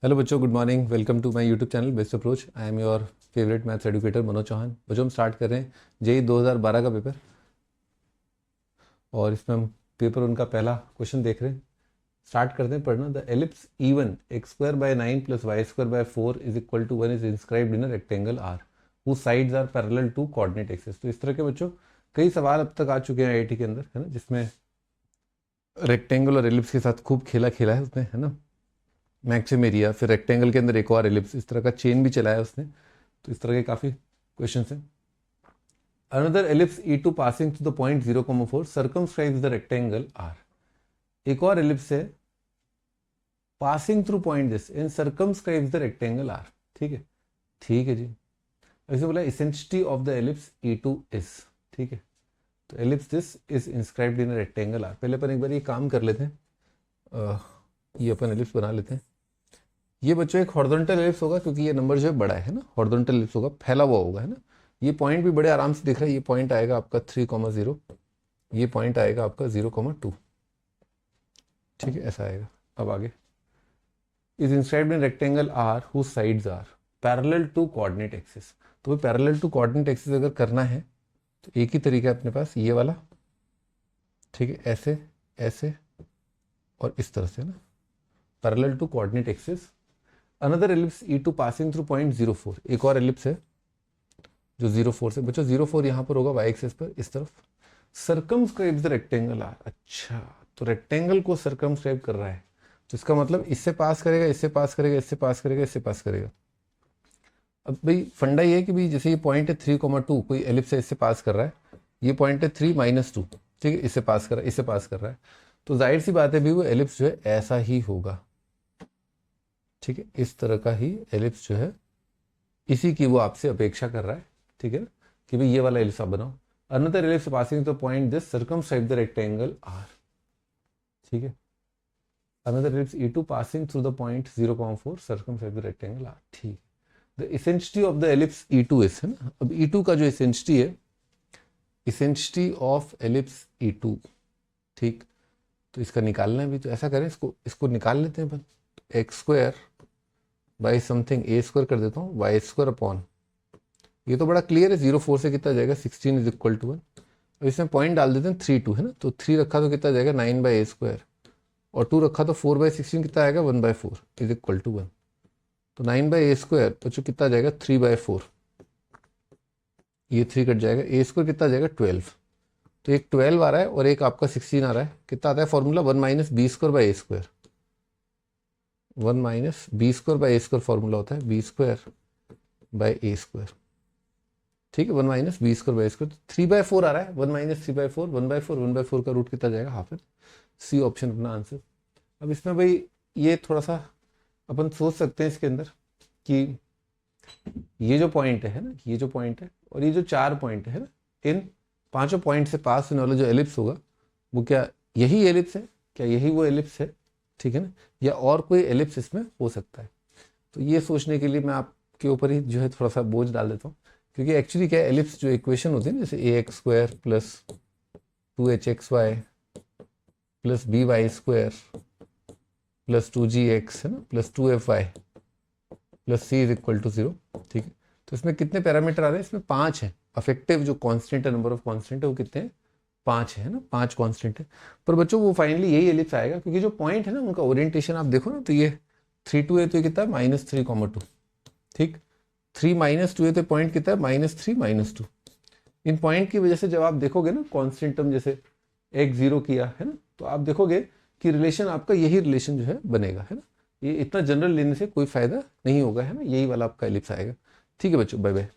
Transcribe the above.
Hello बच्चों, good morning. Welcome to my YouTube channel best approach. I am your favourite maths educator Manoj Chauhan. बच्चों हम start कर रहे हैं जेई 2012 का पेपर, और इसमें हम पेपर उनका पहला क्वेश्चन देख रहे हैं। स्टार्ट करते हैं पढ़ना। The ellipse E1 x square by 9 plus Y square by 4 is equal to 1 is inscribed in a rectangle R whose sides are parallel to coordinate axis. तो इस तरह के बच्चों कई सवाल अब तक आ चुके हैं आईआईटी के अंदर, है ना, जिसमें रेक्टेंगल और एलिप्स के साथ खूब खेला है उसने, है ना। मैक्सिम एरिया, फिर रेक्टेंगल के अंदर एक और एलिप्स, इस तरह का चेन भी चलाया उसने। तो इस तरह के काफ़ी क्वेश्चन हैं। Another ellipse E2 passing to the point 0,4 circumscribes the rectangle R. एक और एलिप्स है passing through point this and circumscribes the rectangle R. ठीक है जी। ऐसे बोला eccentricity of the ellipse E2 is, ठीक है। तो ellipse this is inscribed in rectangle R. पहले अपन एक बार ये काम कर लेते हैं। ये अपन एलिप्स बना लेते हैं। ये बच्चों एक हॉरिजॉन्टल एलिप्स होगा, क्योंकि ये नंबर जो है बड़ा है ना, हॉरिजॉन्टल एलिप्स होगा, फैला हुआ होगा, है ना। ये पॉइंट भी बड़े आराम से दिख रहा है। ये पॉइंट आएगा आपका 3,0, ये पॉइंट आएगा आपका 0,2, ठीक है, ऐसा आएगा। अब आगे is inscribed in rectangle R whose sides are parallel to coordinate axis. तो वो पैरेलल टू कोऑर्डिनेट एक्सिस अगर करना है तो एक ही तरीका है अपने पास, ये वाला, ठीक है, ऐसे ऐसे और इस तरह से ना, parallel to coordinate axis. Another ellipse E2 passing through point 0,4। एक और एलिप्स है जो 0,4 से, बच्चों 0,4 यहाँ पर होगा वाई एक्सिस पर, इस तरफ। सर्कमस्क्राइब्स द रेक्टेंगल आर। अच्छा, तो रेक्टेंगल को सर्कमस्क्राइब कर रहा है, तो इसका मतलब इससे पास करेगा, इससे पास करेगा, इससे पास करेगा, इससे पास करेगा। अब भाई फंडा ये है कि भाई जैसे ये पॉइंट है 3,2, कोई एलिप्स है, इससे पास कर रहा है। ये पॉइंट है 3 - 2, ठीक है, इससे पास कर रहा है, इससे पास कर रहा है। तो जाहिर सी बात है भी वो एलिप्स जो है ऐसा ही होगा, ठीक है, इस तरह का ही एलिप्स जो है, इसी की वो आपसे अपेक्षा कर रहा है, ठीक है ना, कि भाई ये वाला एलिप्स आप बनाओ। Another ellipse passing the point this circumscribe the rectangle R, ठीक है। Another ellipse E2 passing through the point 0,4 circumscribe the rectangle R, ठीक। The eccentricity of the ellipse E2 is, है ना। अब E2 का जो इसेंसिटी है, इसेंसिटी ऑफ एलिप्स E2, ठीक। तो इसका निकालना है भी, तो ऐसा करें, इसको निकाल लेते हैं अपन। X square by something a square कर देता हूँ, वाई स्क्वायर अपॉन, ये तो बड़ा क्लियर है, 0,4 से कितना जाएगा 16 इज इक्वल टू 1। अब इसमें पॉइंट डाल देते हैं 3,2, है ना। तो 3 रखा तो कितना जाएगा 9/a², और 2 रखा तो 4/16 कितना आएगा 1/4 इज इक्वल टू 1। तो 9/a² बच्चों कितना जाएगा 3/4, ये 3 कट जाएगा, a² कितना जाएगा 12। तो एक 12 आ रहा है और एक आपका 16 आ रहा है। कितना आता है फॉर्मूला 1 - b² 1 - b² फॉर्मूला होता है b²/a², ठीक है। 1 - b²/a², तो 3/4 आ रहा है। 1 - 3/4 1/4, 1/4 का रूट कितना जाएगा हाफ है। सी ऑप्शन अपना आंसर। अब इसमें भाई ये थोड़ा सा अपन सोच सकते हैं इसके अंदर कि ये जो पॉइंट है ना, ये जो पॉइंट है और ये जो 4 पॉइंट है ना, इन पांचों पॉइंट से पास होने वाला जो एलिप्स होगा वो क्या यही एलिप्स है, क्या यही वो एलिप्स है, ठीक है ना, या और कोई एलिप्स इसमें हो सकता है। तो ये सोचने के लिए मैं आपके ऊपर ही जो है थोड़ा सा बोझ डाल देता हूँ, क्योंकि एक्चुअली क्या एलिप्स जो इक्वेशन होती है ना, जैसे ax² plus 2hxy plus by² plus 2gx, है ना, plus 2fy plus c is equal to 0, ठीक है। तो इसमें कितने पैरामीटर आ रहे हैं, इसमें 5 है। अफेक्टिव जो कांस्टेंट है, नंबर ऑफ कांस्टेंट है, वो कितने हैं 5 है ना, 5 कांस्टेंट है। पर बच्चों वो फाइनली यही एलिप्स आएगा, क्योंकि जो पॉइंट है ना उनका ओरिएंटेशन आप देखो ना, तो ये 3,2 है, तो ये कितना है -3,2, ठीक। 3 - 2 है तो पॉइंट कितना है -3 - 2। इन पॉइंट की वजह से जब आप देखोगे ना कांस्टेंट टर्म, जैसे x0 किया है ना, तो आप देखोगे कि रिलेशन आपका यही रिलेशन जो है बनेगा, है ना। ये इतना जनरल लेने से कोई फायदा नहीं होगा, है ना, यही वाला आपका एलिप्स आएगा। ठीक है बच्चों, बाय बाय।